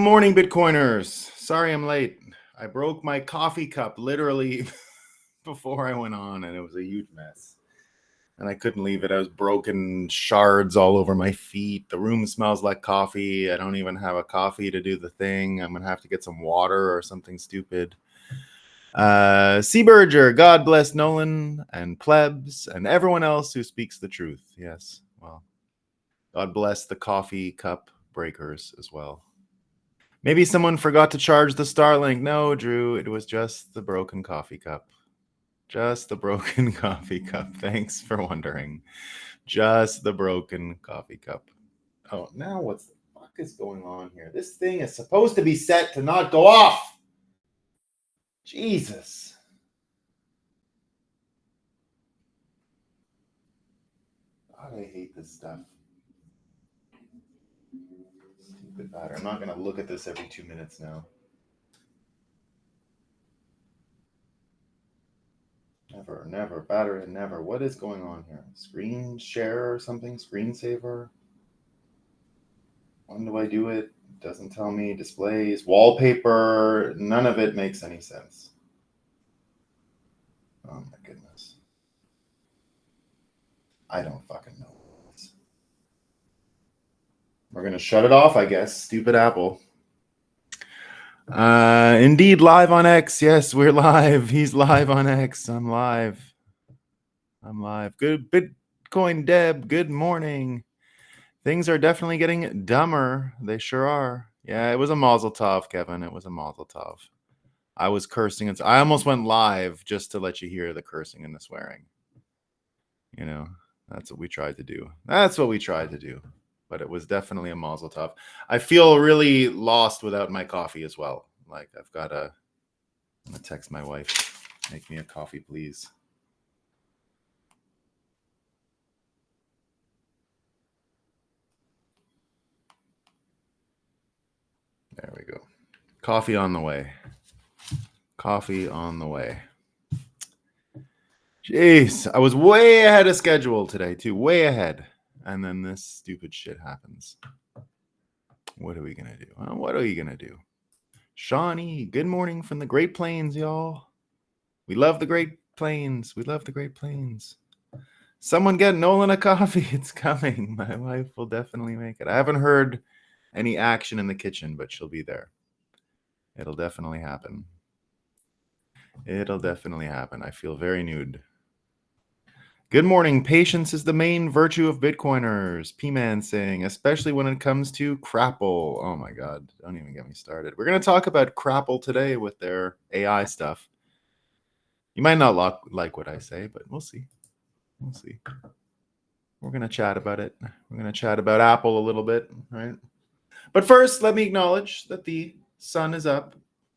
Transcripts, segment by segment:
Morning, Bitcoiners. Sorry I'm late. I broke my coffee cup literally before I went on, and it was a huge mess. And I couldn't leave it. I was broken shards all over my feet. The room smells like coffee. I don't even have a coffee to do the thing. I'm going to have to get some water or something stupid. Seaburger, God bless Nolan and plebs and everyone else who speaks the truth. Yes, well, God bless the coffee cup breakers as well. Maybe someone forgot to charge the Starlink. No, Drew, it was just the broken coffee cup. Just the broken coffee cup. Thanks for wondering. Just the broken coffee cup. Oh, now what the fuck is going on here? This thing is supposed to be set to not go off. Jesus. God, I hate this stuff. Stupid battery. I'm not going to look at this every 2 minutes now. Never. Battery, never. What is going on here? Screen share or something? Screensaver? When do I do it? Doesn't tell me. Displays, wallpaper. None of it makes any sense. Oh my goodness. I don't fucking know. We're going to shut it off, I guess. Stupid Apple. Indeed, live on X. Yes, we're live. He's live on X. I'm live. Good Bitcoin Deb. Good morning. Things are definitely getting dumber. They sure are. Yeah, it was a mazel tov, Kevin. It was a mazel tov. I was cursing. And I almost went live just to let you hear the cursing and the swearing. You know, that's what we tried to do. But it was definitely a mazel tov. I feel really lost without my coffee as well. Like I'm gonna text my wife, make me a coffee, please. There we go. Coffee on the way. Jeez, I was way ahead of schedule today too, way ahead. And then this stupid shit happens. What are we going to do? What are you going to do? Shawnee, good morning from the Great Plains, y'all. We love the Great Plains. Someone get Nolan a coffee. It's coming. My wife will definitely make it. I haven't heard any action in the kitchen, but she'll be there. It'll definitely happen. I feel very nude. Good morning. Patience is the main virtue of Bitcoiners. P-Man saying, especially when it comes to Crapple. Oh my God. Don't even get me started. We're going to talk about Crapple today with their AI stuff. You might not like what I say, but we'll see. We're going to chat about it. We're going to chat about Apple a little bit, right? But first, let me acknowledge that the sun is up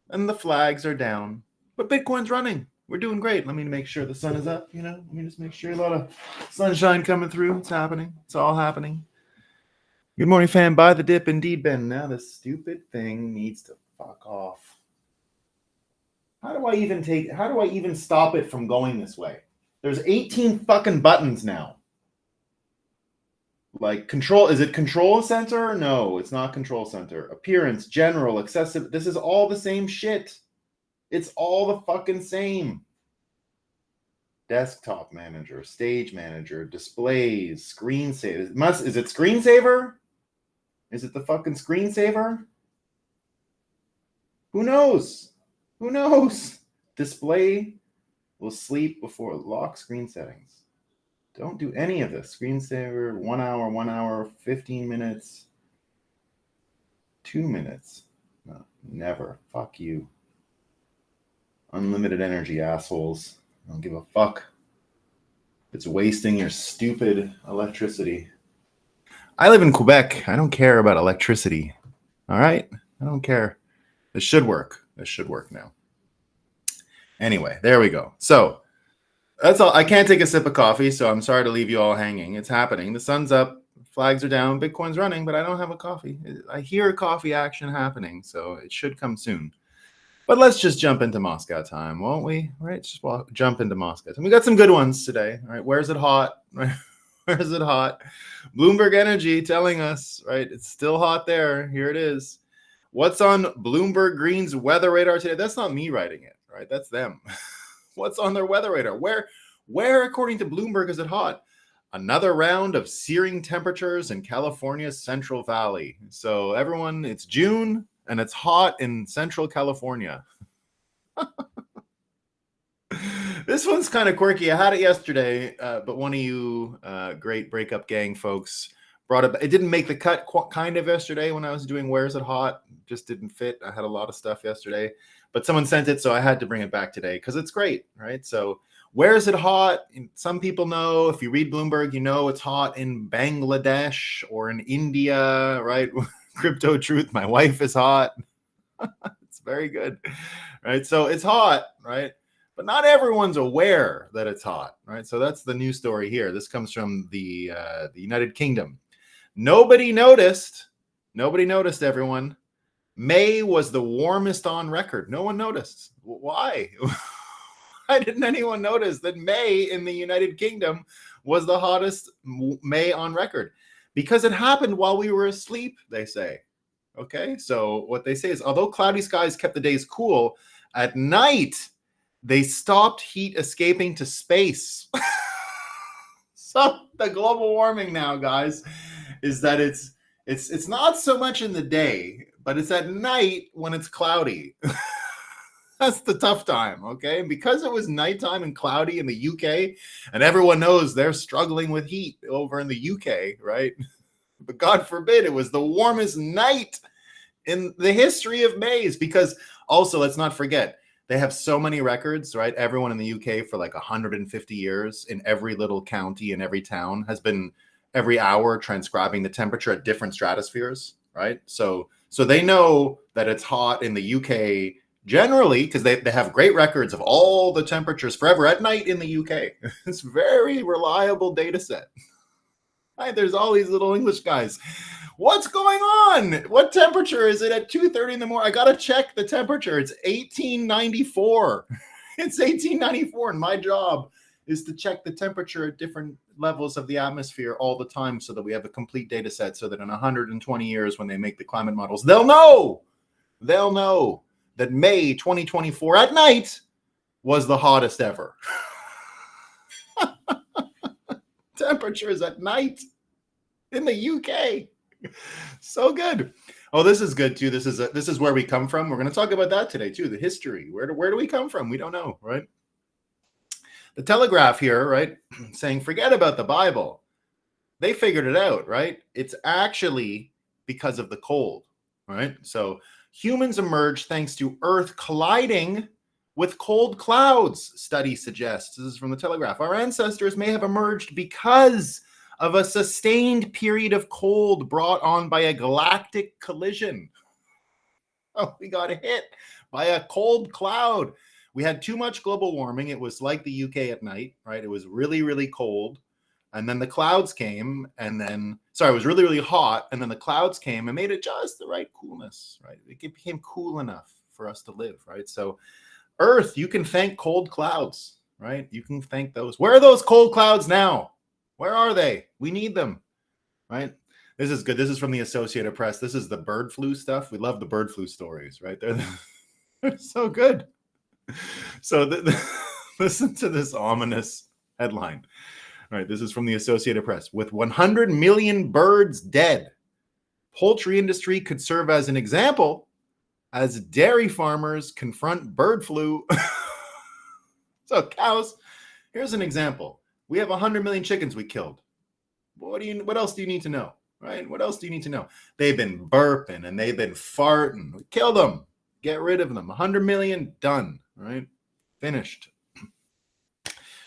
and the flags are down, but Bitcoin's running. We're doing great. Let me make sure the sun is up, Let me just make sure a lot of sunshine coming through. It's happening. It's all happening. Good morning, fam. Buy the dip. Indeed, Ben. Now this stupid thing needs to fuck off. How do I even stop it from going this way? There's 18 fucking buttons now. Like control, is it control center? No, it's not control center. Appearance, general, accessible. This is all the same shit. It's all the fucking same. Desktop manager, stage manager, displays, screensaver. Is it screensaver? Is it the fucking screensaver? Who knows? Display will sleep before lock screen settings. Don't do any of this. Screensaver, 1 hour, 15 minutes, 2 minutes. No, never. Fuck you. Unlimited energy, assholes. I don't give a fuck. It's wasting your stupid electricity. I live in Quebec. I don't care about electricity. All right? I don't care. This should work. Now. Anyway, there we go. So, that's all. I can't take a sip of coffee, so I'm sorry to leave you all hanging. It's happening. The sun's up. Flags are down. Bitcoin's running, but I don't have a coffee. I hear coffee action happening, so it should come soon. But let's just jump into Moscow time, won't we? All right, just jump into Moscow time. We got some good ones today. All right, where's it hot? Where's it hot? Bloomberg Energy telling us, right? It's still hot there. Here it is. What's on Bloomberg Green's weather radar today? That's not me writing it, right? That's them. What's on their weather radar? Where, according to Bloomberg, is it hot? Another round of searing temperatures in California's Central Valley. So everyone, it's June and it's hot in Central California. This one's kind of quirky. I had it yesterday, but one of you great breakup gang folks brought it. It didn't make the cut kind of yesterday when I was doing Where's It Hot? Just didn't fit. I had a lot of stuff yesterday, but someone sent it, so I had to bring it back today because it's great, right? So where's it hot? Some people know. If you read Bloomberg, you know it's hot in Bangladesh or in India, right? Crypto Truth, my wife is hot. It's very good, right? So it's hot, right? But not everyone's aware that it's hot, right? So that's the news story here. This comes from the United Kingdom. Nobody noticed, everyone. May was the warmest on record. No one noticed. Why? Why didn't anyone notice that May in the United Kingdom was the hottest May on record? Because it happened while we were asleep, they say. Okay, so what they say is, although cloudy skies kept the days cool, at night, they stopped heat escaping to space. So the global warming now, guys, is that it's not so much in the day, but it's at night when it's cloudy. That's the tough time, okay? Because it was nighttime and cloudy in the UK, and everyone knows they're struggling with heat over in the UK, right? But God forbid it was the warmest night in the history of Mays, because also, let's not forget, they have so many records, right? Everyone in the UK for like 150 years in every little county and every town has been every hour transcribing the temperature at different stratospheres, right? So they know that it's hot in the UK generally because they have great records of all the temperatures forever at night in the UK. It's very reliable data set. Right? There's all these little English guys. What's going on? What temperature is it at 2:30 in the morning? I got to check the temperature. It's 1894. It's 1894, and my job is to check the temperature at different levels of the atmosphere all the time so that we have a complete data set so that in 120 years when they make the climate models, they'll know that May 2024 at night was the hottest ever. Temperatures at night in the UK. So good. Oh, this is good too. This is where we come from. We're going to talk about that today too. The history. Where do we come from? We don't know, right? The Telegraph here, right, saying forget about the Bible. They figured it out, right? It's actually because of the cold, right? So humans emerged thanks to Earth colliding with cold clouds, study suggests. This is from the Telegraph. Our ancestors may have emerged because of a sustained period of cold brought on by a galactic collision. Oh, we got hit by a cold cloud. We had too much global warming. It was like the UK at night, right? It was really, really cold. And then the clouds came it was really, really hot. And then the clouds came and made it just the right coolness, right? It became cool enough for us to live, right? So Earth, you can thank cold clouds, right? You can thank those. Where are those cold clouds now? Where are they? We need them, right? This is good. This is from the Associated Press. This is the bird flu stuff. We love the bird flu stories, right? They're so good. So listen to this ominous headline. All right, this is from the Associated Press. With 100 million birds dead, poultry industry could serve as an example as dairy farmers confront bird flu. So cows, here's an example. We have 100 million chickens we killed. What else do you need to know, right? What else do you need to know? They've been burping and they've been farting. We kill them. Get rid of them. 100 million, done, right? Finished.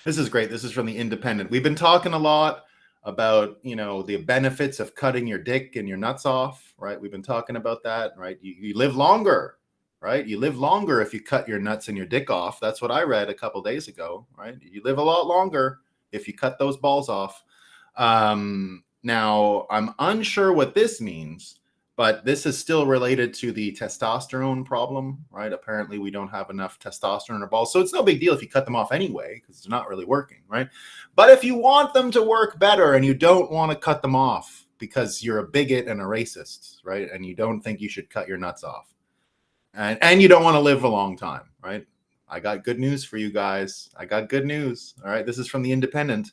This is great. This is from the Independent. We've been talking a lot about, the benefits of cutting your dick and your nuts off, right? We've been talking about that, right? You live longer, right? You live longer if you cut your nuts and your dick off. That's what I read a couple days ago, right? You live a lot longer if you cut those balls off. Now, I'm unsure what this means, but this is still related to the testosterone problem, right? Apparently, we don't have enough testosterone in our balls. So it's no big deal if you cut them off anyway, because they're not really working, right? But if you want them to work better and you don't want to cut them off, because you're a bigot and a racist, right? And you don't think you should cut your nuts off. And you don't want to live a long time, right? I got good news for you guys. I got good news. All right. This is from The Independent.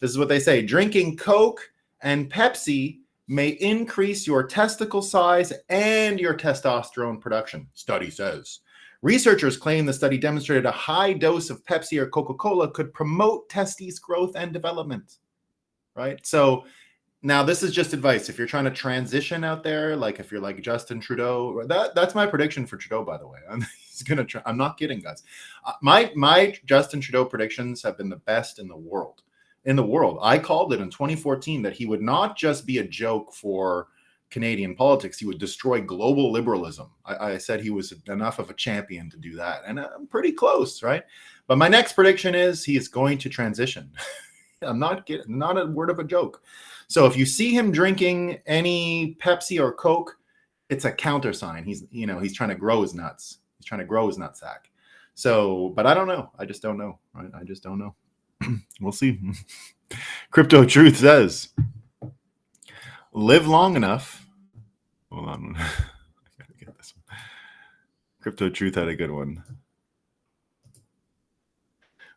This is what they say. Drinking Coke and Pepsi may increase your testicle size and your testosterone production, study says. Researchers claim the study demonstrated a high dose of Pepsi or Coca-Cola could promote testes growth and development, right? So now this is just advice. If you're trying to transition out there, like if you're like Justin Trudeau, that's my prediction for Trudeau, by the way. He's gonna try. I'm not kidding, guys. My Justin Trudeau predictions have been the best in the world. I called it in 2014 that he would not just be a joke for Canadian politics. He would destroy global liberalism. I said he was enough of a champion to do that. And I'm pretty close, right? But my next prediction is he is going to transition. I'm not kidding, not a word of a joke. So if you see him drinking any Pepsi or Coke, it's a countersign. He's trying to grow his nuts. He's trying to grow his nutsack. So, but I don't know. I just don't know, right? I just don't know. We'll see. Crypto Truth says, live long enough. Hold on. I gotta get this one. Crypto Truth had a good one.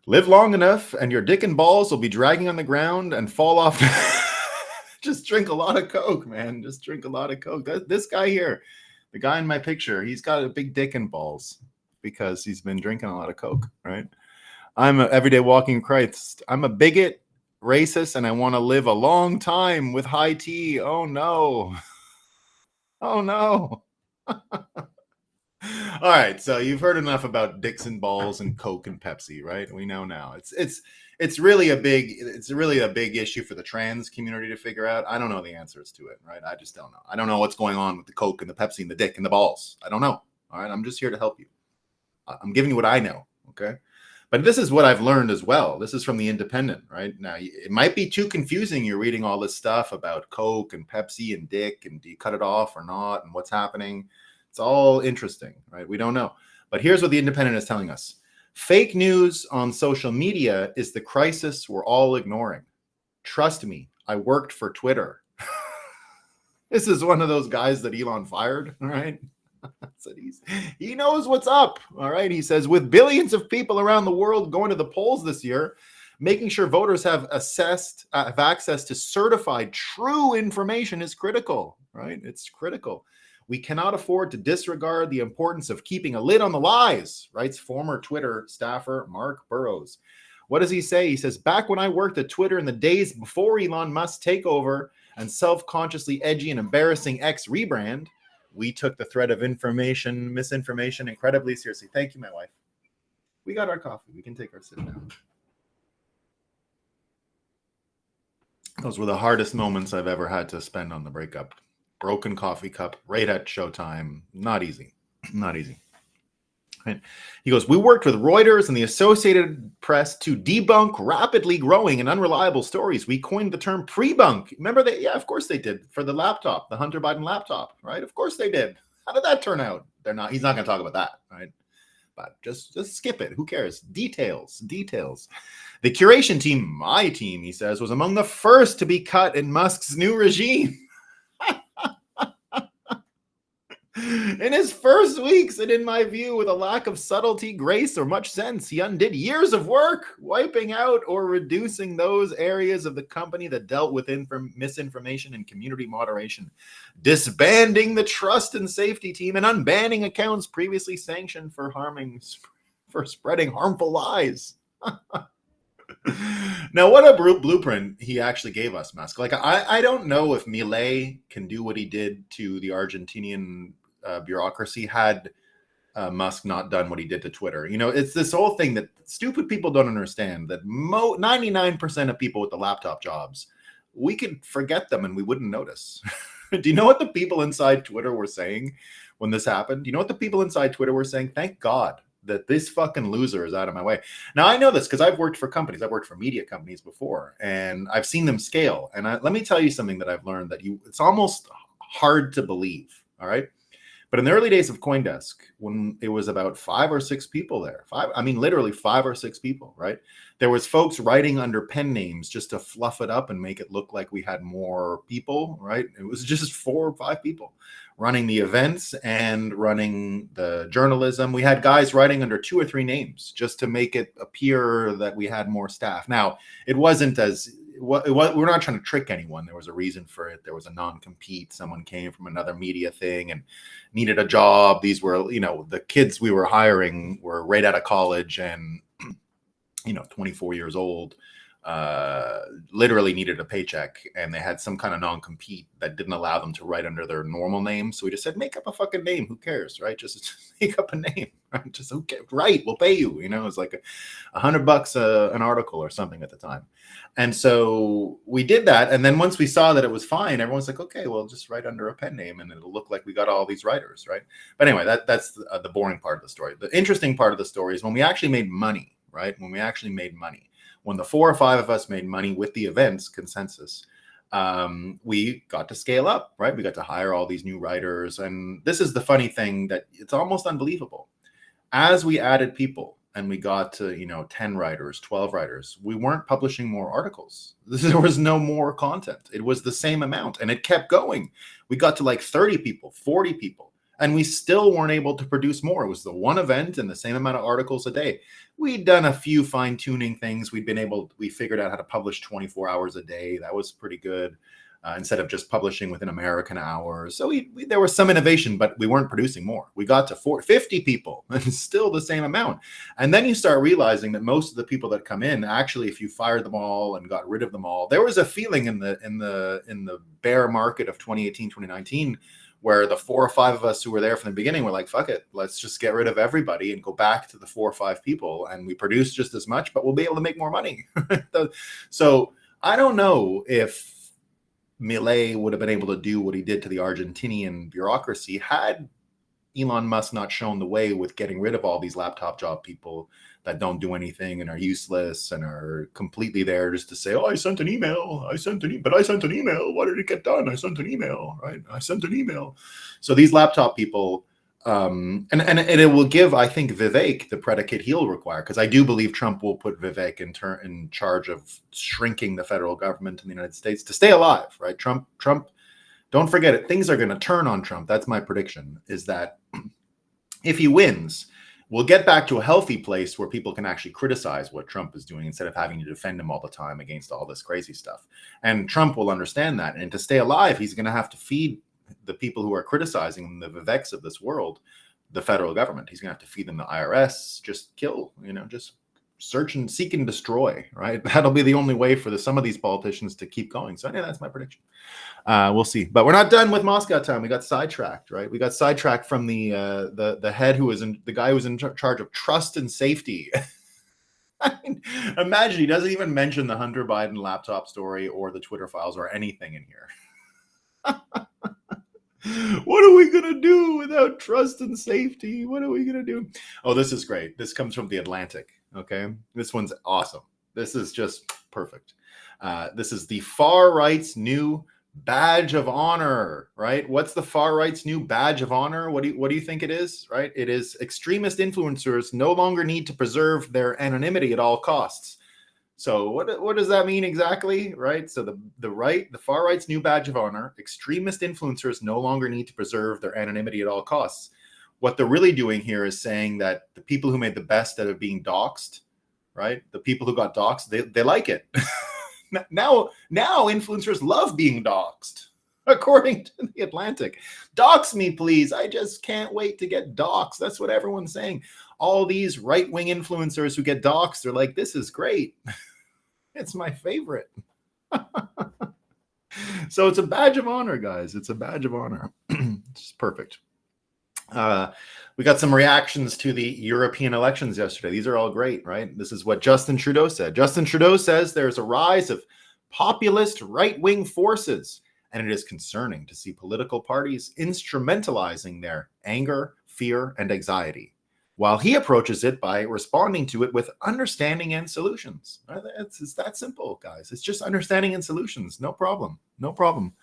Live long enough and your dick and balls will be dragging on the ground and fall off. Just drink a lot of Coke, man. Just drink a lot of Coke. This guy here, the guy in my picture, he's got a big dick and balls because he's been drinking a lot of Coke, right? I'm an everyday walking Christ. I'm a bigot, racist, and I want to live a long time with high tea. Oh, no. Oh, no. All right, so you've heard enough about dicks and balls and Coke and Pepsi, right? We know now. It's really a big issue for the trans community to figure out. I don't know the answers to it, right? I just don't know. I don't know what's going on with the Coke and the Pepsi and the dick and the balls. I don't know. All right, I'm just here to help you. I'm giving you what I know, okay? But this is what I've learned as well. This is from The Independent, right? Now, it might be too confusing. You're reading all this stuff about Coke and Pepsi and dick, and do you cut it off or not, and what's happening. It's all interesting, right? We don't know. But here's what The Independent is telling us. Fake news on social media is the crisis we're all ignoring. Trust me, I worked for Twitter. This is one of those guys that Elon fired, right? So he knows what's up, all right? He says, with billions of people around the world going to the polls this year, making sure voters have access to certified true information is critical, right? It's critical. We cannot afford to disregard the importance of keeping a lid on the lies, writes former Twitter staffer Mark Burrows. What does he say? He says, back when I worked at Twitter in the days before Elon Musk's takeover and self-consciously edgy and embarrassing X rebrand, we took the threat of misinformation incredibly seriously. Thank you, my wife. We got our coffee. We can take our sip now. Those were the hardest moments I've ever had to spend on the breakup. Broken coffee cup, right at showtime. Not easy. Not easy. Right. He goes, we worked with Reuters and the Associated Press to debunk rapidly growing and unreliable stories. We coined the term pre-bunk. Remember that? Yeah, of course they did. For the laptop, the Hunter Biden laptop, right? Of course they did. How did that turn out? He's not going to talk about that, right? But just skip it. Who cares? Details. The curation team, my team, he says, was among the first to be cut in Musk's new regime. In his first weeks, and in my view, with a lack of subtlety, grace, or much sense, he undid years of work, wiping out or reducing those areas of the company that dealt with misinformation and community moderation, disbanding the trust and safety team, and unbanning accounts previously sanctioned for spreading harmful lies. Now, what a blueprint he actually gave us, Musk. Like, I don't know if Milei can do what he did to the Argentinian bureaucracy had Musk not done what he did to Twitter. You know, it's this whole thing that stupid people don't understand, that 99% of people with the laptop jobs, we could forget them and we wouldn't notice. Do you know what the people inside Twitter were saying when this happened? Do you know what the people inside Twitter were saying? Thank God that this fucking loser is out of my way. Now, I know this because I've worked for companies. I've worked for media companies before, and I've seen them scale. And let me tell you something that I've learned that it's almost hard to believe, all right? But in the early days of CoinDesk, when it was about 5 or 6 people there, literally 5 or 6 people, right? There was folks writing under pen names just to fluff it up and make it look like we had more people, right? It was just 4 or 5 people running the events and running the journalism. We had guys writing under 2 or 3 names just to make it appear that we had more staff. Now, it wasn't as we're not trying to trick anyone. There was a reason for it. There was a non-compete. Someone came from another media thing and needed a job. These were, the kids we were hiring were right out of college and, 24 years old, literally needed a paycheck, and they had some kind of non-compete that didn't allow them to write under their normal name. So we just said, make up a fucking name. Who cares, right? Just make up a name. Right? Just okay, right? We'll pay you. It's like $100 an article or something at the time. And so we did that. And then once we saw that it was fine, everyone's like, okay, well, just write under a pen name and it'll look like we got all these writers, right? But anyway, that's the boring part of the story. The interesting part of the story is when we actually made money, right? When we actually made money. When the 4 or 5 of us made money with the events consensus, we got to scale up, right? We got to hire all these new writers. And this is the funny thing that it's almost unbelievable. As we added people and we got to, 10 writers, 12 writers, we weren't publishing more articles. There was no more content. It was the same amount and it kept going. We got to like 30 people, 40 people. And we still weren't able to produce more. It was the one event and the same amount of articles a day. We'd done a few fine-tuning things. We figured out how to publish 24 hours a day. That was pretty good, instead of just publishing within American hours. So there was some innovation, but we weren't producing more. We got to 50 people and still the same amount. And then you start realizing that most of the people that come in, actually, if you fired them all and got rid of them all, there was a feeling in the bear market of 2018, 2019, where the 4 or 5 of us who were there from the beginning were like, fuck it, let's just get rid of everybody and go back to the 4 or 5 people. And we produce just as much, but we'll be able to make more money. So I don't know if Milei would have been able to do what he did to the Argentinian bureaucracy had Elon Musk not shown the way with getting rid of all these laptop job people that don't do anything and are useless and are completely there just to say, oh, I sent an email. But I sent an email. What did it get done? I sent an email, right? I sent an email. So these laptop people, and it will give, I think, Vivek the predicate he'll require, because I do believe Trump will put Vivek in charge of shrinking the federal government in the United States to stay alive, right? Trump, don't forget it. Things are going to turn on Trump. That's my prediction, is that if he wins, we'll get back to a healthy place where people can actually criticize what Trump is doing instead of having to defend him all the time against all this crazy stuff. And Trump will understand that. And to stay alive, he's going to have to feed the people who are criticizing the Viveks of this world, the federal government. He's going to have to feed them the IRS, just kill, just search and seek and destroy, right? That'll be the only way for some of these politicians to keep going. So yeah, that's my prediction. We'll see. But we're not done with Moscow time. We got sidetracked, right? We got sidetracked from the head the guy who was in charge of trust and safety. I mean, imagine he doesn't even mention the Hunter Biden laptop story or the Twitter files or anything in here. What are we going to do without trust and safety? What are we going to do? Oh, this is great. This comes from The Atlantic. Okay. This one's awesome. This is just perfect. This is the far right's new badge of honor, right? What's the far right's new badge of honor? What do you think it is, right? It is extremist influencers no longer need to preserve their anonymity at all costs. So what does that mean exactly, right? So the far right's new badge of honor, extremist influencers no longer need to preserve their anonymity at all costs. What they're really doing here is saying that the people who made the best out of being doxxed, right? The people who got doxxed, they like it. Now influencers love being doxxed, according to The Atlantic. Dox me, please. I just can't wait to get doxxed. That's what everyone's saying. All these right-wing influencers who get doxxed, they're like, this is great. It's my favorite. So it's a badge of honor, guys. It's a badge of honor. It's perfect. We got some reactions to the European elections yesterday. These are all great, right? This is what Justin Trudeau said. Justin Trudeau says there's a rise of populist right-wing forces, and it is concerning to see political parties instrumentalizing their anger, fear, and anxiety, while he approaches it by responding to it with understanding and solutions. It's that simple, guys. It's just understanding and solutions. No problem. No problem.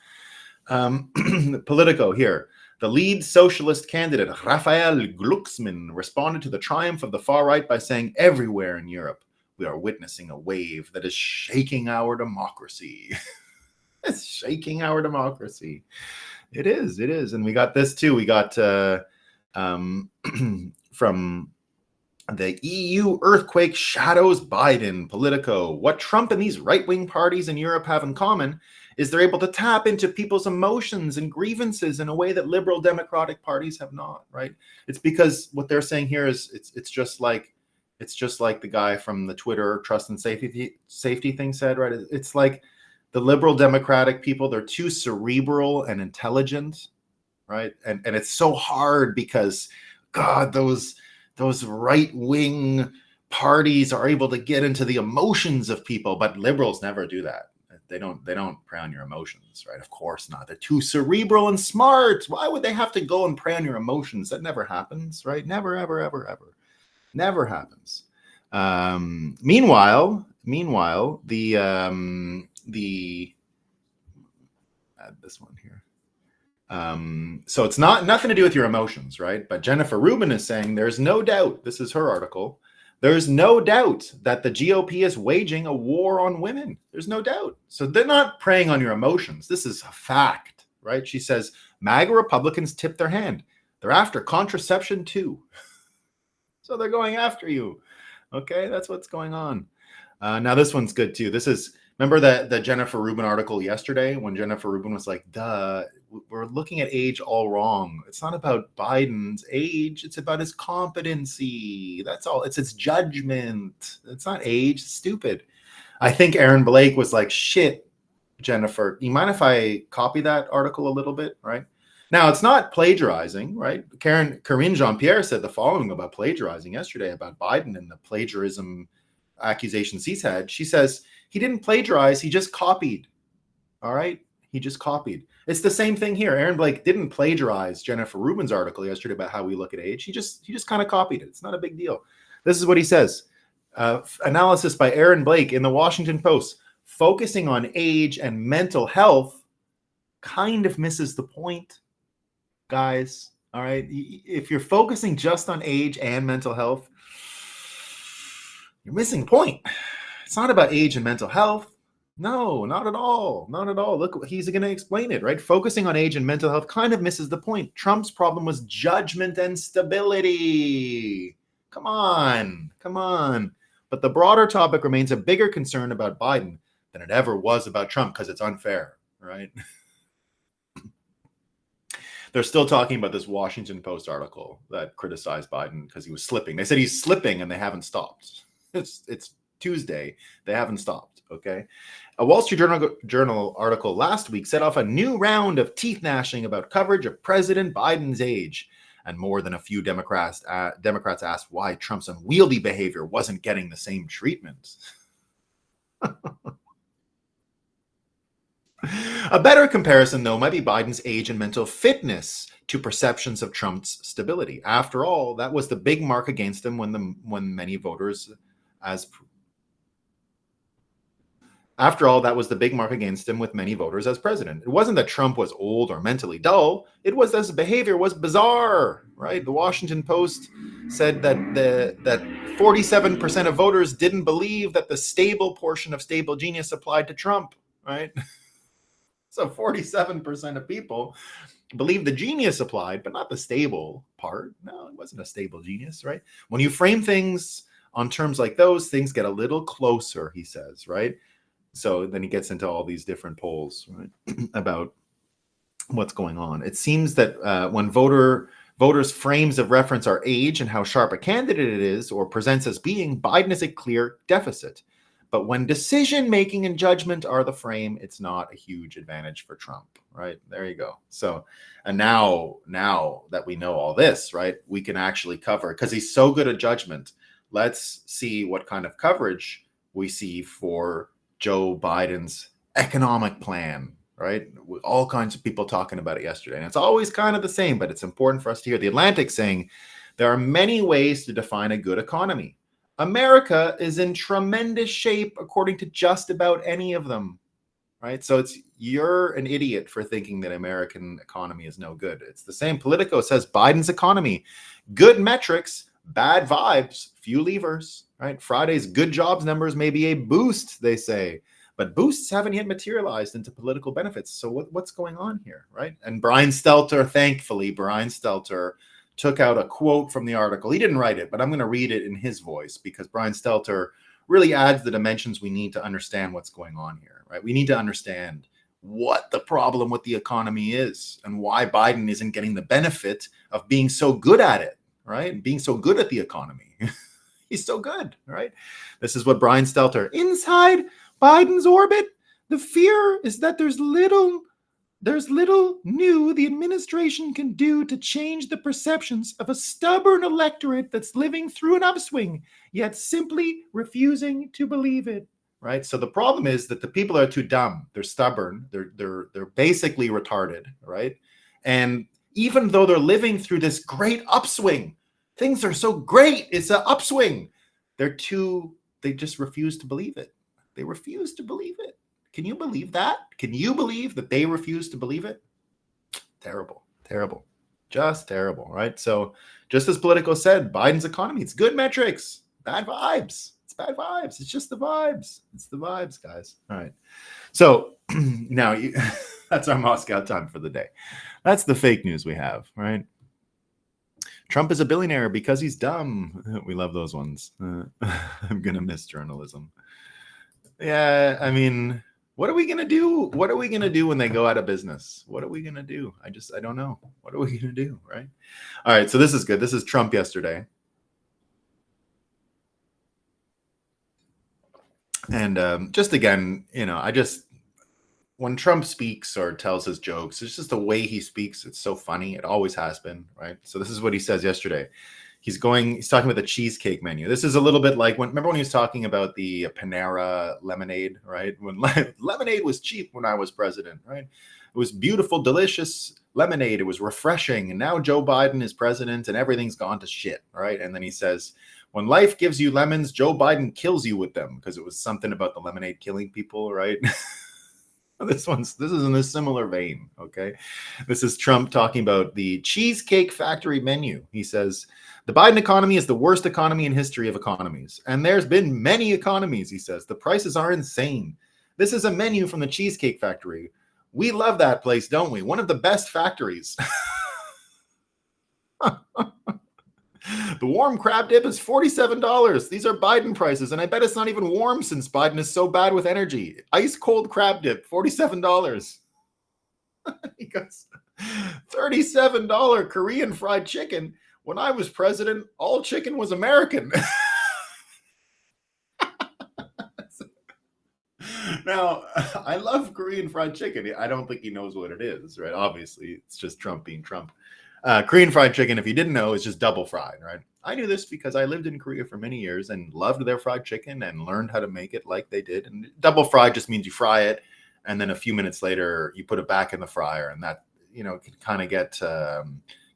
Politico here. The lead socialist candidate, Raphael Glucksmann, responded to the triumph of the far right by saying, everywhere in Europe, we are witnessing a wave that is shaking our democracy. It's shaking our democracy. It is. And we got this too. We got from the EU earthquake shadows Biden, Politico. What Trump and these right-wing parties in Europe have in common is they're able to tap into people's emotions and grievances in a way that liberal democratic parties have not, right? It's because what they're saying here is it's just like the guy from the Twitter trust and safety thing said, right? It's like the liberal democratic people, they're too cerebral and intelligent, right? And it's so hard because, God, those right-wing parties are able to get into the emotions of people, but liberals never do that. They don't prey on your emotions, right? Of course not. They're too cerebral and smart. Why would they have to go and prey on your emotions? That never happens, right? Never, ever, ever, ever. Never happens. Meanwhile, the add this one here. So it's nothing to do with your emotions, right? But Jennifer Rubin is saying there's no doubt, this is her article, there's no doubt that the GOP is waging a war on women. There's no doubt. So they're not preying on your emotions. This is a fact, right? She says, MAGA Republicans tip their hand. They're after contraception too. So they're going after you. Okay, that's what's going on. Now this one's good too. This is, remember the Jennifer Rubin article yesterday when Jennifer Rubin was like, we're looking at age all wrong. It's not about Biden's age. It's about his competency. That's all. It's his judgment. It's not age. It's stupid. I think Aaron Blake was like, shit, Jennifer, you mind if I copy that article a little bit, right? Now, it's not plagiarizing, right? Karine Jean-Pierre said the following about plagiarizing yesterday about Biden and the plagiarism accusations he's had. She says, he didn't plagiarize, he just copied. All right? He just copied. It's the same thing here. Aaron Blake didn't plagiarize Jennifer Rubin's article yesterday about how we look at age. He just kind of copied it. It's not a big deal. This is what he says. Analysis by Aaron Blake in the Washington Post. Focusing on age and mental health kind of misses the point, guys. All right? If you're focusing just on age and mental health, you're missing the point. It's not about age and mental health. No, not at all. Not at all. Look, he's going to explain it, right? Focusing on age and mental health kind of misses the point. Trump's problem was judgment and stability. Come on. But the broader topic remains a bigger concern about Biden than it ever was about Trump because it's unfair, right? They're still talking about this Washington Post article that criticized Biden because he was slipping. They said he's slipping and they haven't stopped. It's Tuesday. They haven't stopped, okay? A Wall Street Journal article last week set off a new round of teeth gnashing about coverage of President Biden's age. And more than a few Democrats asked why Trump's unwieldy behavior wasn't getting the same treatment. A better comparison, though, might be Biden's age and mental fitness to perceptions of Trump's stability. After all, that was the big mark against him when many voters as president. It wasn't that Trump was old or mentally dull. It was that his behavior was bizarre, right? The Washington Post said that 47% of voters didn't believe that the stable portion of stable genius applied to Trump, right? So 47% of people believe the genius applied, but not the stable part. No, it wasn't a stable genius, right? When you frame things on terms like those, things get a little closer, he says, right? So then he gets into all these different polls, right, about what's going on. It seems that when voters' frames of reference are age and how sharp a candidate it is or presents as being, Biden is a clear deficit. But when decision-making and judgment are the frame, it's not a huge advantage for Trump, right? There you go. So, and now that we know all this, right, we can actually cover, because he's so good at judgment, let's see what kind of coverage we see for Joe Biden's economic plan, right? All kinds of people talking about it yesterday. And it's always kind of the same, but it's important for us to hear The Atlantic saying there are many ways to define a good economy. America is in tremendous shape according to just about any of them, right? So you're an idiot for thinking that American economy is no good. It's the same. Politico says Biden's economy, good metrics, bad vibes, few levers, right? Friday's good jobs numbers may be a boost, they say, but boosts haven't yet materialized into political benefits. So what's going on here, right? And Brian Stelter, thankfully, Brian Stelter took out a quote from the article. He didn't write it, but I'm going to read it in his voice because Brian Stelter really adds the dimensions we need to understand what's going on here, right? We need to understand what the problem with the economy is and why Biden isn't getting the benefit of being so good at it, right? Being so good at the economy. He's so good, right? This is what Brian Stelter, inside Biden's orbit, the fear is that there's little new the administration can do to change the perceptions of a stubborn electorate that's living through an upswing, yet simply refusing to believe it. Right. So the problem is that the people are too dumb. They're stubborn. They're basically retarded. Right. And even though they're living through this great upswing, things are so great. It's an upswing. They just refuse to believe it. They refuse to believe it. Can you believe that? Can you believe that they refuse to believe it? Terrible, terrible, just terrible, right? So just as Politico said, Biden's economy, it's good metrics, bad vibes. It's bad vibes. It's just the vibes. It's the vibes, guys. All right. So now that's our Moscow time for the day. That's the fake news we have, right? Trump is a billionaire because he's dumb. We love those ones. I'm going to miss journalism. Yeah, I mean, what are we going to do? What are we going to do when they go out of business? What are we going to do? I don't know. What are we going to do, right? All right, so this is good. This is Trump yesterday. And just again, when Trump speaks or tells his jokes, it's just the way he speaks. It's so funny. It always has been, right? So this is what he says yesterday. He's talking about the cheesecake menu. This is a little bit like remember when he was talking about the Panera lemonade, right? When lemonade was cheap when I was president, right? It was beautiful, delicious lemonade. It was refreshing. And now Joe Biden is president and everything's gone to shit, right? And then he says, when life gives you lemons, Joe Biden kills you with them, because it was something about the lemonade killing people, right? This is in a similar vein, okay? This is Trump talking about the Cheesecake Factory menu. He says, the Biden economy is the worst economy in history of economies. And there's been many economies, he says. The prices are insane. This is a menu from the Cheesecake Factory. We love that place, don't we? One of the best factories. The warm crab dip is $47. These are Biden prices, and I bet it's not even warm since Biden is so bad with energy. Ice cold crab dip, $47. He goes, $37 Korean fried chicken. When I was president, all chicken was American. Now, I love Korean fried chicken. I don't think he knows what it is, right? Obviously, it's just Trump being Trump. Korean fried chicken, if you didn't know, is just double fried, right? I knew this because I lived in Korea for many years and loved their fried chicken and learned how to make it like they did. And double fried just means you fry it, and then a few minutes later, you put it back in the fryer, and that, can kind of get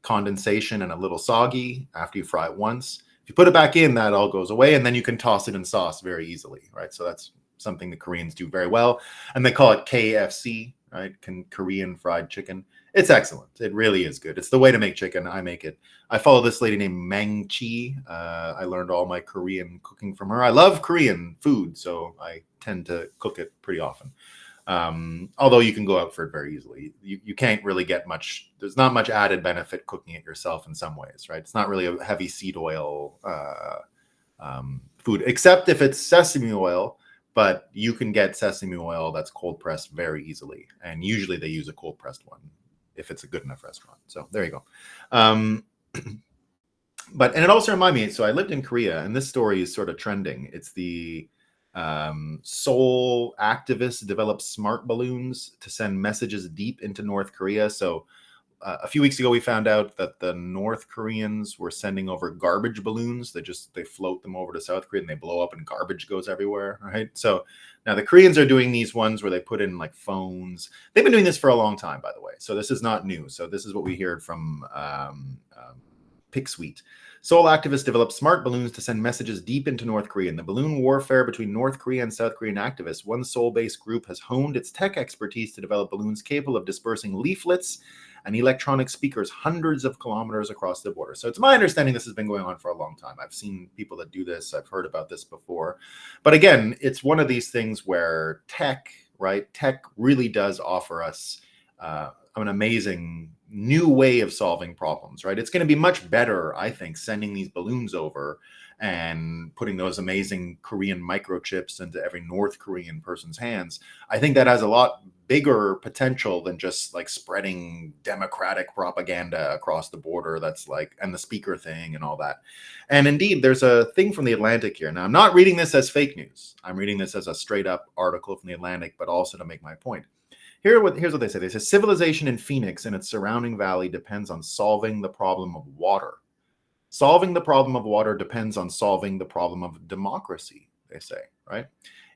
condensation and a little soggy after you fry it once. If you put it back in, that all goes away, and then you can toss it in sauce very easily, right? So that's something the Koreans do very well, and they call it KFC, right? Korean fried chicken. It's excellent. It really is good. It's the way to make chicken. I make it. I follow this lady named Mang Chi. I learned all my Korean cooking from her. I love Korean food, so I tend to cook it pretty often. Although you can go out for it very easily. You can't really get much. There's not much added benefit cooking it yourself in some ways, right? It's not really a heavy seed oil food, except if it's sesame oil. But you can get sesame oil that's cold pressed very easily. And usually they use a cold pressed one if it's a good enough restaurant. So there you go. And it also reminded me, so I lived in Korea, and this story is sort of trending. It's the Seoul activists developed smart balloons to send messages deep into North Korea. So a few weeks ago, we found out that the North Koreans were sending over garbage balloons. They float them over to South Korea and they blow up and garbage goes everywhere, right? So now the Koreans are doing these ones where they put in like phones. They've been doing this for a long time, by the way. So this is not new. So this is what we heard from Pick Sweet. Seoul activists developed smart balloons to send messages deep into North Korea. In the balloon warfare between North Korea and South Korean activists, one Seoul-based group has honed its tech expertise to develop balloons capable of dispersing leaflets and electronic speakers hundreds of kilometers across the border. So it's my understanding this has been going on for a long time. I've seen people that do this. I've heard about this before. But again, it's one of these things where tech really does offer us an amazing new way of solving problems, right? It's going to be much better, I think, sending these balloons over and putting those amazing Korean microchips into every North Korean person's hands. I think that has a lot bigger potential than just like spreading democratic propaganda across the border. That's like, and the speaker thing and all that. And indeed, there's a thing from The Atlantic here. Now, I'm not reading this as fake news. I'm reading this as a straight up article from The Atlantic, but also to make my point. Here's what they say. They say civilization in Phoenix and its surrounding valley depends on solving the problem of water. Solving the problem of water depends on solving the problem of democracy, they say, right?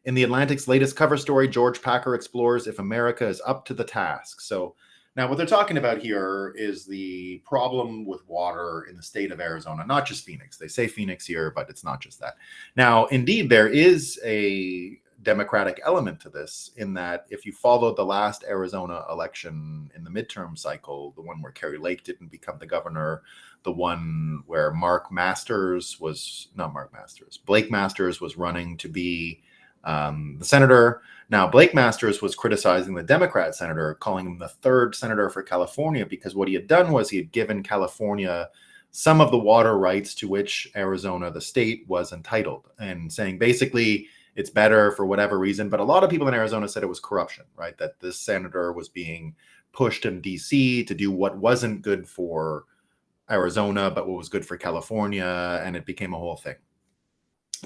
In The Atlantic's latest cover story, George Packer explores if America is up to the task. So now what they're talking about here is the problem with water in the state of Arizona, not just Phoenix. They say Phoenix here, but it's not just that. Now, indeed, there is a democratic element to this in that if you followed the last Arizona election in the midterm cycle, the one where Kerry Lake didn't become the governor, the one where Blake Masters was running to be the senator. Now, Blake Masters was criticizing the Democrat senator, calling him the third senator for California, because what he had done was he had given California some of the water rights to which Arizona, the state, was entitled, and saying basically it's better for whatever reason. But a lot of people in Arizona said it was corruption, right? That this senator was being pushed in DC to do what wasn't good for Arizona, but what was good for California, and it became a whole thing.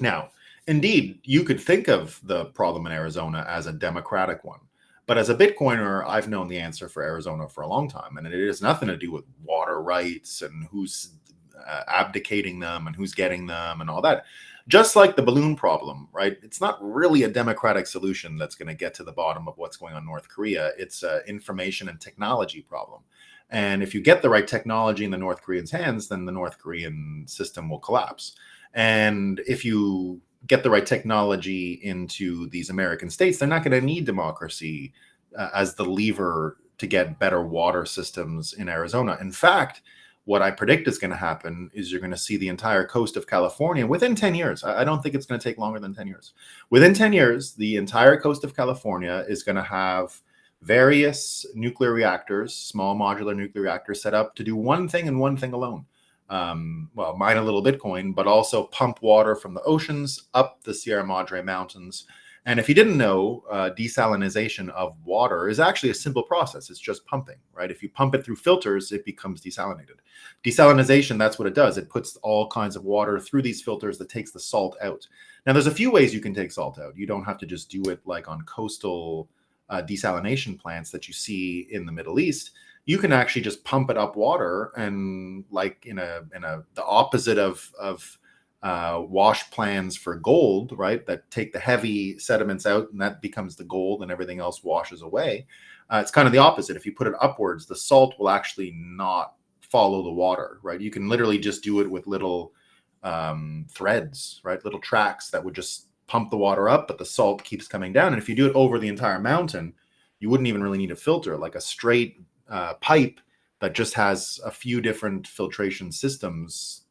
Now, indeed, you could think of the problem in Arizona as a democratic one. But as a Bitcoiner, I've known the answer for Arizona for a long time, and it has nothing to do with water rights and who's abdicating them and who's getting them and all that. Just like the balloon problem, right? It's not really a democratic solution that's going to get to the bottom of what's going on in North Korea. It's an information and technology problem. And if you get the right technology in the North Koreans' hands, then the North Korean system will collapse. And if you get the right technology into these American states, they're not going to need democracy as the lever to get better water systems in Arizona. In fact, what I predict is going to happen is you're going to see the entire coast of California within 10 years. I don't think it's going to take longer than 10 years. Within 10 years, the entire coast of California is going to have various nuclear reactors, small modular nuclear reactors set up to do one thing and one thing alone. Mine a little Bitcoin, but also pump water from the oceans up the Sierra Madre Mountains. And if you didn't know, desalination of water is actually a simple process. It's just pumping, right? If you pump it through filters, it becomes desalinated. Desalination, that's what it does. It puts all kinds of water through these filters that takes the salt out. Now, there's a few ways you can take salt out. You don't have to just do it like on coastal desalination plants that you see in the Middle East. You can actually just pump it up water, and like the opposite of wash plans for gold, right? That take the heavy sediments out and that becomes the gold and everything else washes away. It's kind of the opposite. If you put it upwards, the salt will actually not follow the water, right? You can literally just do it with little threads, right? Little tracks that would just pump the water up, but the salt keeps coming down. And if you do it over the entire mountain, you wouldn't even really need a filter, like a straight pipe that just has a few different filtration systems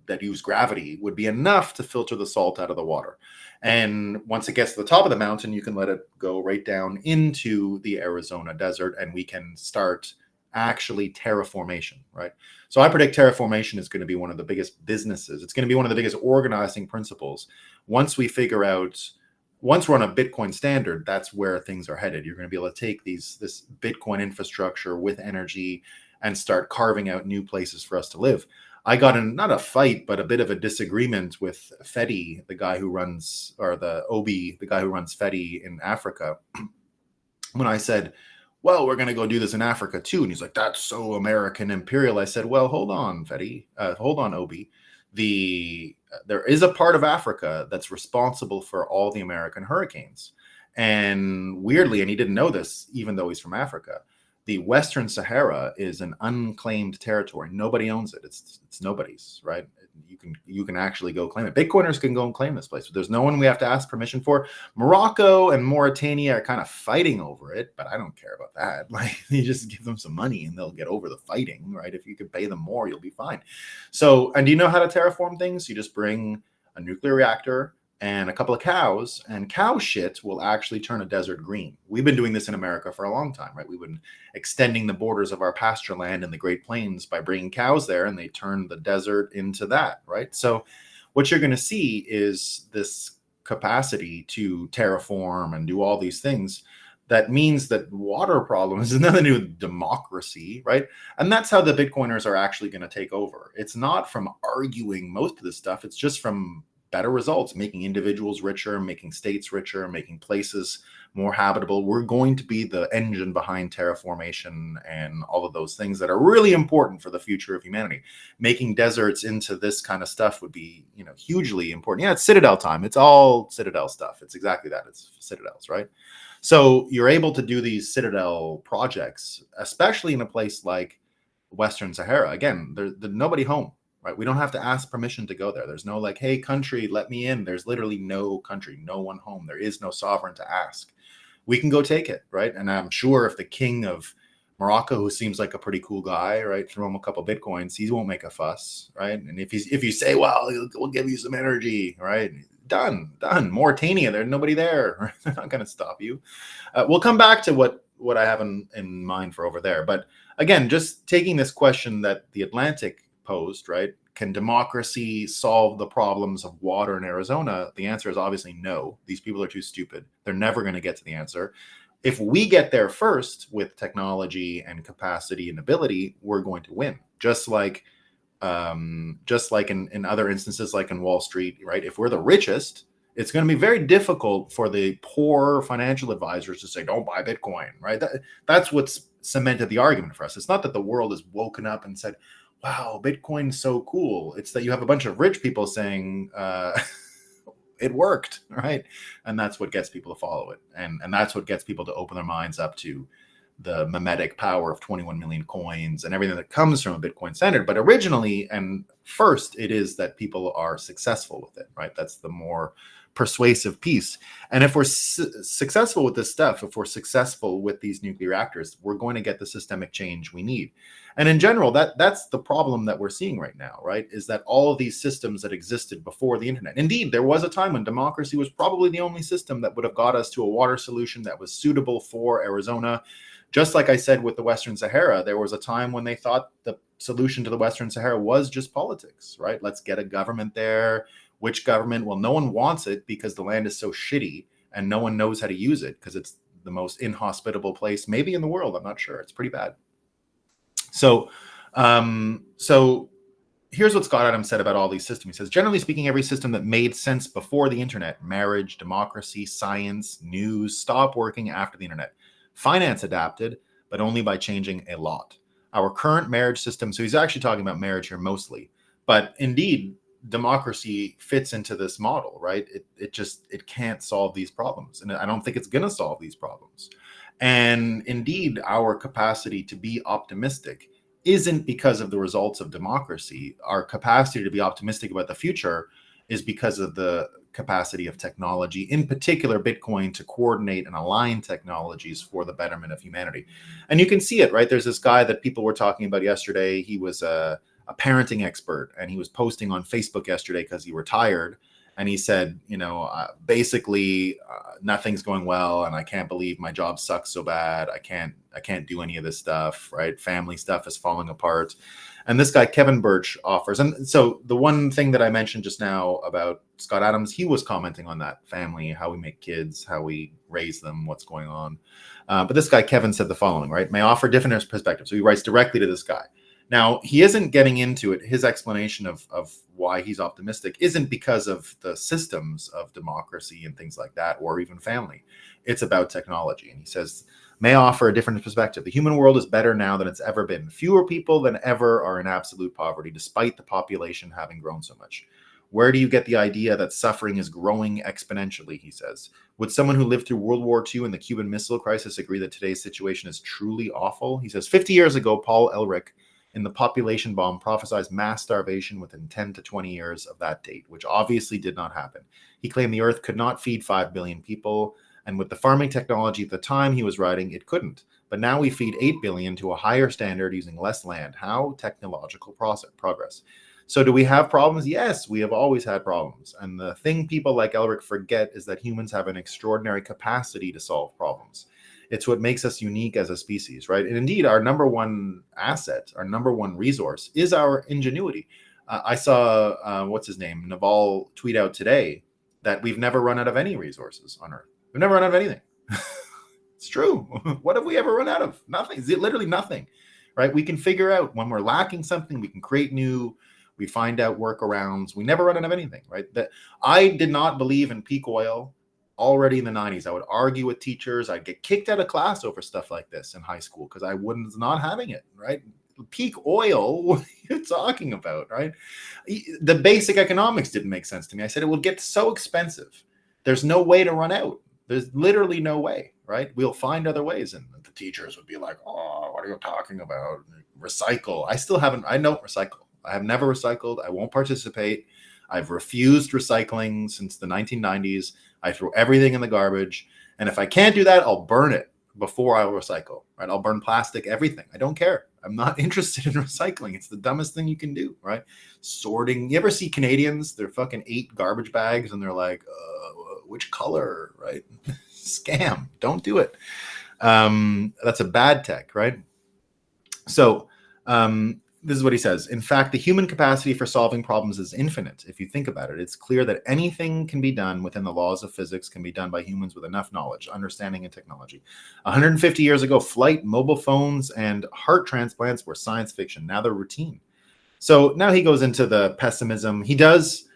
that use gravity would be enough to filter the salt out of the water. And once it gets to the top of the mountain, you can let it go right down into the Arizona desert, and we can start actually terraformation, right? So I predict terraformation is going to be one of the biggest businesses. It's going to be one of the biggest organizing principles. Once we're on a Bitcoin standard, that's where things are headed. You're going to be able to take this Bitcoin infrastructure with energy and start carving out new places for us to live. I got in, not a fight, but a bit of a disagreement with Fetty, the guy who runs, or the Obi, the guy who runs Fetty in Africa, when I said, well, we're going to go do this in Africa too. And he's like, that's so American imperial. I said, well, hold on, Fetty. Hold on, Obi. There is a part of Africa that's responsible for all the American hurricanes. And weirdly, and he didn't know this, even though he's from Africa, The Western Sahara is an unclaimed territory. Nobody owns it. It's nobody's, right? You can actually go claim it. Bitcoiners can go and claim this place, but there's no one we have to ask permission for. Morocco and Mauritania are kind of fighting over it, but I don't care about that. Like, you just give them some money and they'll get over the fighting, right? If you could pay them more, you'll be fine. So, and do you know how to terraform things? You just bring a nuclear reactor and a couple of cows, and cow shit will actually turn a desert green. We've been doing this in America for a long time, right? We've been extending the borders of our pasture land in the Great Plains by bringing cows there, and they turn the desert into that, right? So what you're going to see is this capacity to terraform and do all these things. That means that water problems is nothing to do with democracy, right? And that's how the Bitcoiners are actually going to take over. It's not from arguing most of this stuff. It's just from better results, making individuals richer, making states richer, making places more habitable. We're going to be the engine behind terraformation and all of those things that are really important for the future of humanity. Making deserts into this kind of stuff would be, hugely important. Yeah, it's Citadel time. It's all Citadel stuff. It's exactly that. It's Citadels, right? So you're able to do these Citadel projects, especially in a place like Western Sahara. Again, there's nobody home. Right? We don't have to ask permission to go there. There's no like, hey, country, let me in. There's literally no country, no one home. There is no sovereign to ask. We can go take it, right? And I'm sure if the king of Morocco, who seems like a pretty cool guy, right, throw him a couple Bitcoins, he won't make a fuss, right? And if you say, well, we'll give you some energy, right? Done. Mauritania, there's nobody there. They're not going to stop you. We'll come back to what I have in mind for over there. But again, just taking this question that the Atlantic posed, right? Can democracy solve the problems of water in Arizona? The answer is obviously no. These people are too stupid. They're never going to get to the answer. If we get there first with technology and capacity and ability, we're going to win. Just like in other instances, like in Wall Street, right? If we're the richest, it's going to be very difficult for the poor financial advisors to say, don't buy Bitcoin, right? That's what's cemented the argument for us. It's not that the world has woken up and said, wow, Bitcoin's so cool. It's that you have a bunch of rich people saying it worked, right? And that's what gets people to follow it. And that's what gets people to open their minds up to the mimetic power of 21 million coins and everything that comes from a Bitcoin standard. But originally and first, it is that people are successful with it, right? That's the more persuasive piece. And if we're successful with this stuff, if we're successful with these nuclear reactors, we're going to get the systemic change we need. And in general, that's the problem that we're seeing right now, right? Is that all of these systems that existed before the internet. Indeed, there was a time when democracy was probably the only system that would have got us to a water solution that was suitable for Arizona. Just like I said with the Western Sahara, there was a time when they thought the solution to the Western Sahara was just politics, right? Let's get a government there. Which government? Well, no one wants it because the land is so shitty and no one knows how to use it because it's the most inhospitable place maybe in the world. I'm not sure. It's pretty bad. So here's what Scott Adams said about all these systems. He says, generally speaking, every system that made sense before the internet, marriage, democracy, science, news, stopped working after the internet. Finance adapted, but only by changing a lot. Our current marriage system, so he's actually talking about marriage here mostly, but indeed, democracy fits into this model, right? It can't solve these problems. And I don't think it's going to solve these problems. And indeed, our capacity to be optimistic isn't because of the results of democracy. Our capacity to be optimistic about the future is because of the capacity of technology, in particular Bitcoin, to coordinate and align technologies for the betterment of humanity. And you can see it, right? There's this guy that people were talking about yesterday. He was a parenting expert, and he was posting on Facebook yesterday because he retired. And he said, basically nothing's going well, and I can't believe my job sucks so bad. I can't do any of this stuff, right? Family stuff is falling apart. And this guy, Kevin Birch, offers. And so the one thing that I mentioned just now about Scott Adams, he was commenting on that family, how we make kids, how we raise them, what's going on. But this guy, Kevin, said the following, right? May offer different perspectives. So he writes directly to this guy. Now, he isn't getting into it. His explanation of why he's optimistic isn't because of the systems of democracy and things like that, or even family. It's about technology. And he says, may offer a different perspective. The human world is better now than it's ever been. Fewer people than ever are in absolute poverty, despite the population having grown so much. Where do you get the idea that suffering is growing exponentially, he says. Would someone who lived through World War II and the Cuban Missile Crisis agree that today's situation is truly awful? He says, 50 years ago, Paul Ehrlich in The Population Bomb prophesied mass starvation within 10 to 20 years of that date, which obviously did not happen. He claimed the Earth could not feed 5 billion people, and with the farming technology at the time he was writing, it couldn't. But now we feed 8 billion to a higher standard using less land. How? Technological progress. So do we have problems? Yes, we have always had problems. And the thing people like Elric forget is that humans have an extraordinary capacity to solve problems. It's what makes us unique as a species, right? And indeed, our number one asset, our number one resource is our ingenuity. I saw, what's his name, Naval tweet out today that we've never run out of any resources on Earth. We've never run out of anything. It's true. What have we ever run out of? Nothing. Literally nothing, right? We can figure out when we're lacking something, we can create new, we find out workarounds. We never run out of anything, right? That I did not believe in peak oil already in the 90s. I would argue with teachers. I'd get kicked out of class over stuff like this in high school because I was not having it, right? Peak oil, what are you talking about, right? The basic economics didn't make sense to me. I said it will get so expensive. There's no way to run out. There's literally no way, right? We'll find other ways. And the teachers would be like, oh, what are you talking about? Recycle. I don't recycle. I have never recycled. I won't participate. I've refused recycling since the 1990s. I throw everything in the garbage. And if I can't do that, I'll burn it before I recycle, right? I'll burn plastic, everything. I don't care. I'm not interested in recycling. It's the dumbest thing you can do, right? Sorting. You ever see Canadians? They're fucking 8 garbage bags and they're like, which color, right? Scam. Don't do it. That's a bad tech, right? So, this is what he says. In fact, the human capacity for solving problems is infinite. If you think about it, it's clear that anything can be done within the laws of physics can be done by humans with enough knowledge, understanding, and technology. 150 years ago, flight, mobile phones, and heart transplants were science fiction. Now they're routine. So now he goes into the pessimism. He does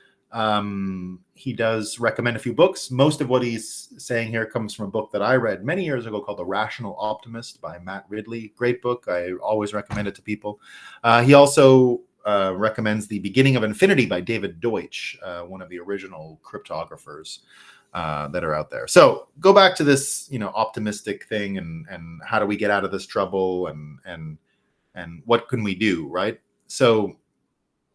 recommend a few books. Most of what he's saying here comes from a book that I read many years ago called The Rational Optimist by Matt Ridley. Great book. I always recommend it to people. He also recommends The Beginning of Infinity by David Deutsch, one of the original cryptographers that are out there. So go back to this, optimistic thing and how do we get out of this trouble and what can we do, right? So,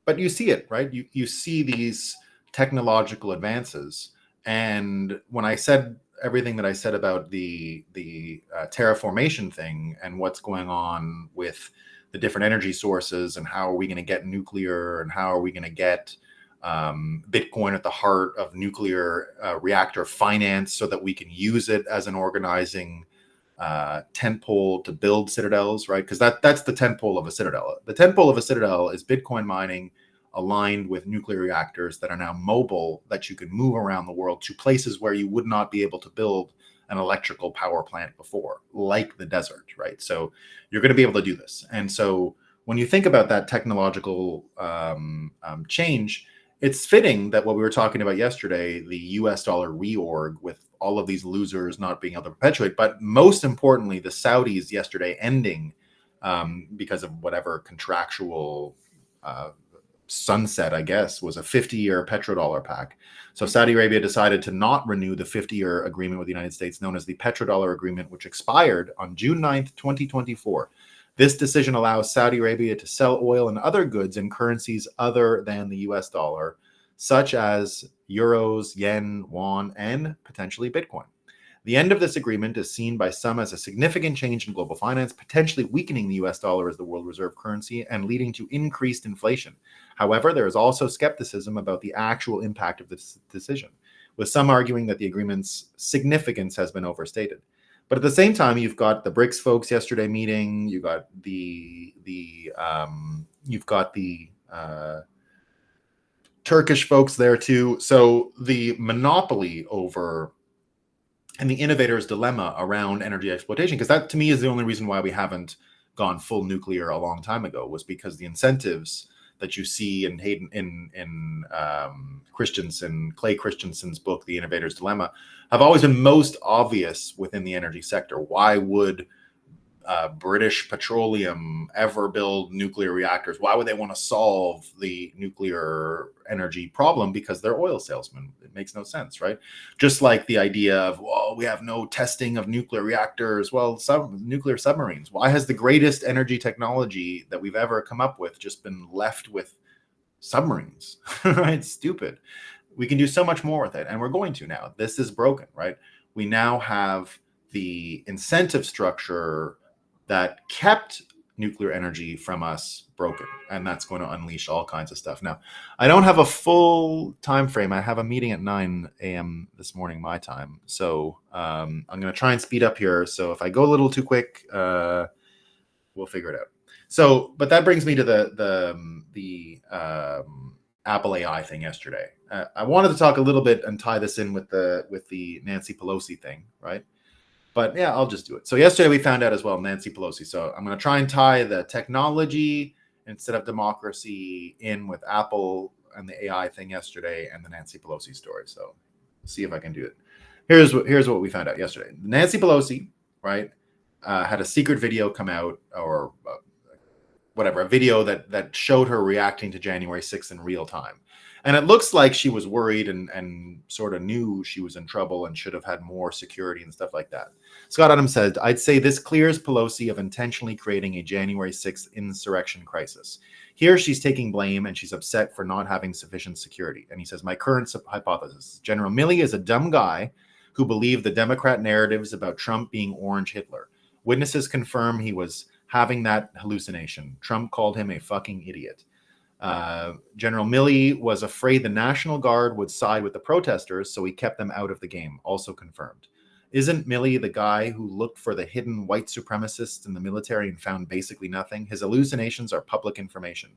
but you see it, right? You see these technological advances. And when I said everything that I said about the terraformation thing and what's going on with the different energy sources and how are we going to get nuclear and how are we going to get Bitcoin at the heart of nuclear reactor finance so that we can use it as an organizing tentpole to build citadels, right? Because that's the tentpole of a citadel. The tentpole of a citadel is Bitcoin mining aligned with nuclear reactors that are now mobile, that you can move around the world to places where you would not be able to build an electrical power plant before, like the desert, right? So you're going to be able to do this. And so when you think about that technological change, it's fitting that what we were talking about yesterday, the US dollar reorg with all of these losers not being able to perpetuate, but most importantly, the Saudis yesterday ending because of whatever contractual sunset, I guess, was a 50-year petrodollar pact. So Saudi Arabia decided to not renew the 50-year agreement with the United States known as the petrodollar agreement, which expired on June 9th, 2024. This decision allows Saudi Arabia to sell oil and other goods in currencies other than the US dollar, such as euros, yen, won, and potentially Bitcoin. The end of this agreement is seen by some as a significant change in global finance, potentially weakening the US dollar as the world reserve currency and leading to increased inflation. However, there is also skepticism about the actual impact of this decision, with some arguing that the agreement's significance has been overstated. But at the same time, you've got the BRICS folks yesterday meeting. You got the Turkish folks there too. So the monopoly over and the innovator's dilemma around energy exploitation, because that to me is the only reason why we haven't gone full nuclear a long time ago, was because the incentives that you see in Clay Christensen's book, The Innovator's Dilemma, have always been most obvious within the energy sector. Why would British Petroleum ever build nuclear reactors? Why would they want to solve the nuclear energy problem? Because they're oil salesmen. It makes no sense, right? Just like the idea of, well, we have no testing of nuclear reactors. Well, nuclear submarines. Why has the greatest energy technology that we've ever come up with just been left with submarines? Right? Stupid. We can do so much more with it, and we're going to now. This is broken, right? We now have the incentive structure that kept nuclear energy from us broken, and that's going to unleash all kinds of stuff. Now, I don't have a full time frame. I have a meeting at 9 a.m. this morning, my time, so I'm going to try and speed up here. So if I go a little too quick, we'll figure it out. So, but that brings me to the Apple AI thing yesterday. I wanted to talk a little bit and tie this in with the Nancy Pelosi thing, right? But yeah, I'll just do it. So yesterday we found out as well, Nancy Pelosi. So I'm going to try and tie the technology instead of democracy in with Apple and the AI thing yesterday and the Nancy Pelosi story. So see if I can do it. Here's what we found out yesterday. Nancy Pelosi, right, had a secret video come out, or whatever, a video that showed her reacting to January 6th in real time. And it looks like she was worried and sort of knew she was in trouble and should have had more security and stuff like that. Scott Adams said, I'd say this clears Pelosi of intentionally creating a January 6th insurrection crisis. Here she's taking blame and she's upset for not having sufficient security. And he says, my current hypothesis, General Milley is a dumb guy who believed the Democrat narratives about Trump being Orange Hitler. Witnesses confirm he was having that hallucination. Trump called him a fucking idiot. General Milley was afraid the National Guard would side with the protesters, so he kept them out of the game, also confirmed. Isn't Milley the guy who looked for the hidden white supremacists in the military and found basically nothing? His hallucinations are public information.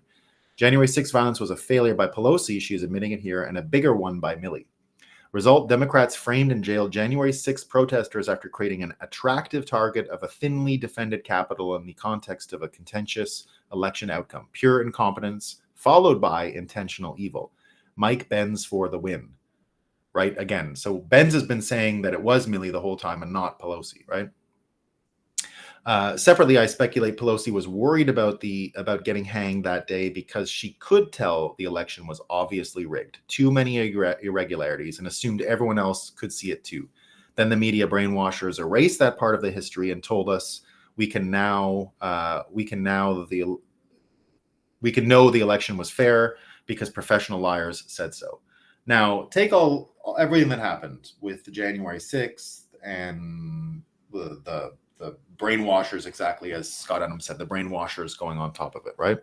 January 6th violence was a failure by Pelosi, she is admitting it here, and a bigger one by Milley. Result, Democrats framed and jailed January 6th protesters after creating an attractive target of a thinly defended Capitol in the context of a contentious election outcome. Pure incompetence, followed by intentional evil. Mike Benz for the win. Right? Again, so Benz has been saying that it was Milley the whole time and not Pelosi, right? Separately, I speculate Pelosi was worried about getting hanged that day because she could tell the election was obviously rigged, too many irregularities, and assumed everyone else could see it too. Then the media brainwashers erased that part of the history and told us we can know the election was fair because professional liars said so. Now, take everything that happened with the January 6th and the brainwashers, exactly as Scott Adams said, the brainwashers going on top of it, right?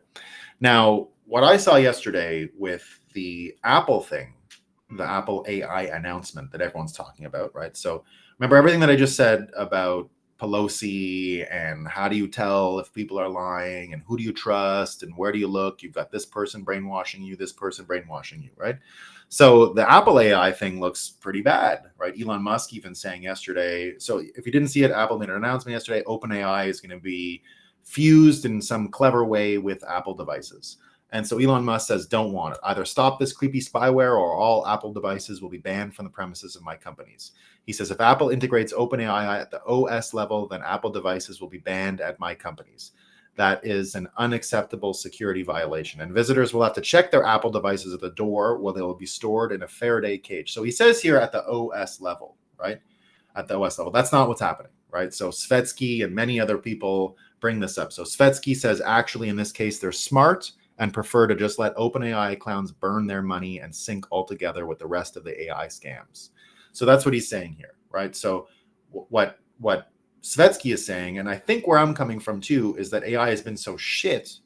Now, what I saw yesterday with the Apple thing, the Apple AI announcement that everyone's talking about, right? So remember everything that I just said about Pelosi and how do you tell if people are lying and who do you trust and where do you look? You've got this person brainwashing you, this person brainwashing you, right? So the Apple AI thing looks pretty bad, right? Elon Musk even saying yesterday, so if you didn't see it, Apple made an announcement yesterday, OpenAI is going to be fused in some clever way with Apple devices. And so Elon Musk says, don't want it. Either stop this creepy spyware or all Apple devices will be banned from the premises of my companies. He says, if Apple integrates OpenAI at the OS level, then Apple devices will be banned at my companies. That is an unacceptable security violation. And visitors will have to check their Apple devices at the door where they will be stored in a Faraday cage. So he says here at the OS level, right? At the OS level. That's not what's happening, right? So Svetsky and many other people bring this up. So Svetsky says, actually, in this case, they're smart and prefer to just let OpenAI clowns burn their money and sink altogether with the rest of the AI scams. So that's what he's saying here, right? So what Svetsky is saying, and I think where I'm coming from too, is that AI has been so shit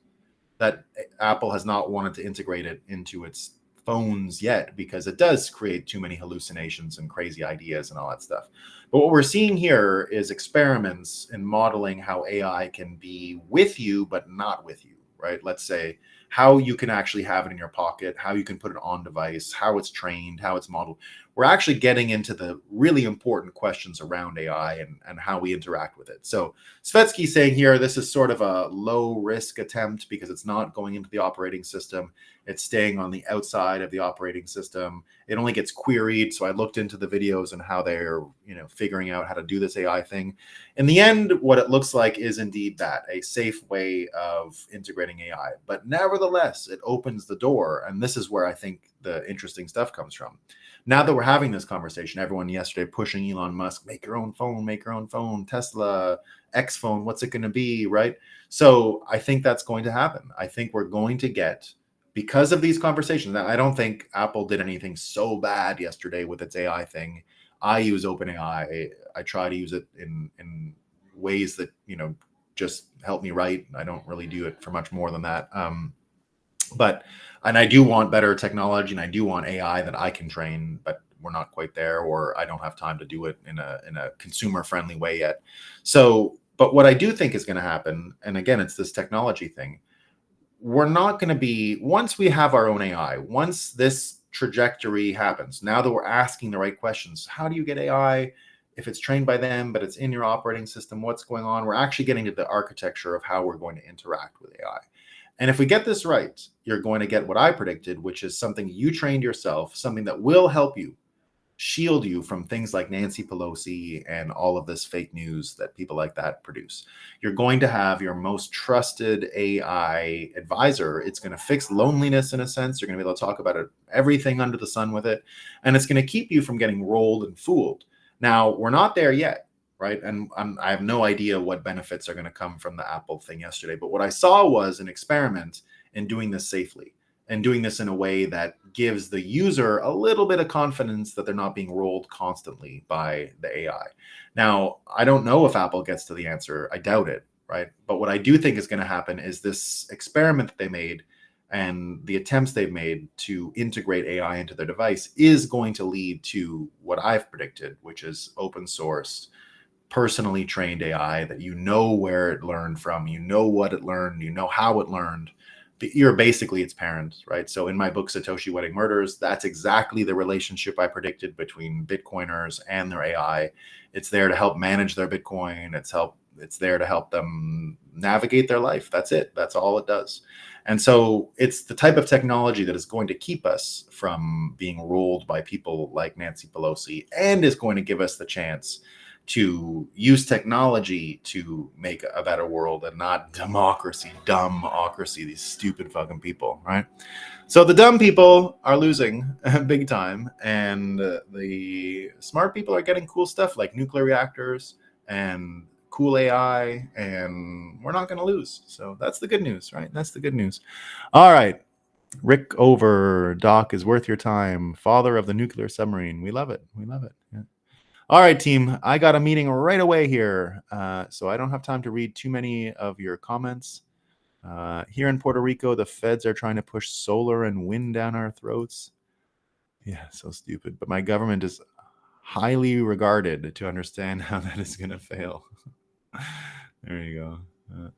that Apple has not wanted to integrate it into its phones yet because it does create too many hallucinations and crazy ideas and all that stuff. But what we're seeing here is experiments in modeling how AI can be with you but not with you, right? Let's say how you can actually have it in your pocket, how you can put it on device, how it's trained, how it's modeled. We're actually getting into the really important questions around AI and how we interact with it. So Svetsky saying here, this is sort of a low risk attempt because it's not going into the operating system. It's staying on the outside of the operating system. It only gets queried. So I looked into the videos and how they're, figuring out how to do this AI thing. In the end, what it looks like is indeed that, a safe way of integrating AI. But nevertheless, it opens the door. And this is where I think the interesting stuff comes from. Now that we're having this conversation, everyone yesterday pushing Elon Musk, make your own phone, Tesla, X phone, what's it going to be, right? So I think that's going to happen. I think we're going to get, because of these conversations, now, I don't think Apple did anything so bad yesterday with its AI thing. I use OpenAI. I try to use it in ways that, just help me write. I don't really do it for much more than that. And I do want better technology, and I do want AI that I can train, but we're not quite there, or I don't have time to do it in a consumer friendly way yet. So, but what I do think is going to happen, and again, it's this technology thing. We're not going to be, once we have our own AI, once this trajectory happens, now that we're asking the right questions, how do you get AI? If it's trained by them, but it's in your operating system, what's going on? We're actually getting to the architecture of how we're going to interact with AI. And if we get this right, you're going to get what I predicted, which is something you trained yourself, something that will help you, shield you from things like Nancy Pelosi and all of this fake news that people like that produce. You're going to have your most trusted AI advisor. It's going to fix loneliness in a sense. You're going to be able to talk about it, everything under the sun with it. And it's going to keep you from getting rolled and fooled. Now, we're not there yet. Right. And I have no idea what benefits are going to come from the Apple thing yesterday. But what I saw was an experiment in doing this safely and doing this in a way that gives the user a little bit of confidence that they're not being rolled constantly by the AI. Now, I don't know if Apple gets to the answer. I doubt it. Right. But what I do think is going to happen is this experiment that they made and the attempts they've made to integrate AI into their device is going to lead to what I've predicted, which is open source, personally trained AI that where it learned from, what it learned, how it learned. You're basically its parent, right? So in my book, Satoshi Wedding Murders, that's exactly the relationship I predicted between Bitcoiners and their AI. It's there to help manage their Bitcoin. It's there to help them navigate their life. That's it. That's all it does. And so it's the type of technology that is going to keep us from being ruled by people like Nancy Pelosi, and is going to give us the chance to use technology to make a better world, and not dumbocracy, these stupid fucking people, right? So the dumb people are losing big time, and the smart people are getting cool stuff like nuclear reactors and cool AI, and we're not going to lose. So that's the good news, right? That's the good news. All right. Rick Over, Doc is worth your time. Father of the nuclear submarine. We love it. We love it. Yeah. All right, team. I got a meeting right away here, so I don't have time to read too many of your comments. Here in Puerto Rico, the feds are trying to push solar and wind down our throats. Yeah, so stupid. But my government is highly regarded to understand how that is going to fail. There you go.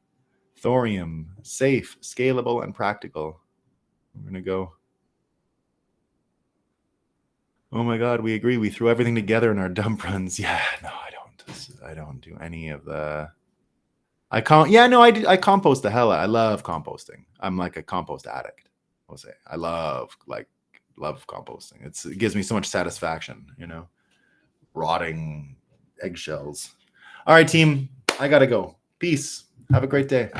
Thorium, safe, scalable, and practical. I'm going to go. Oh my God, we agree. We threw everything together in our dump runs. Yeah, no, I don't do any of the. I compost the hell out. I love composting. I'm like a compost addict. I'll say I love composting. It gives me so much satisfaction, rotting eggshells. All right, team. I gotta go. Peace. Have a great day.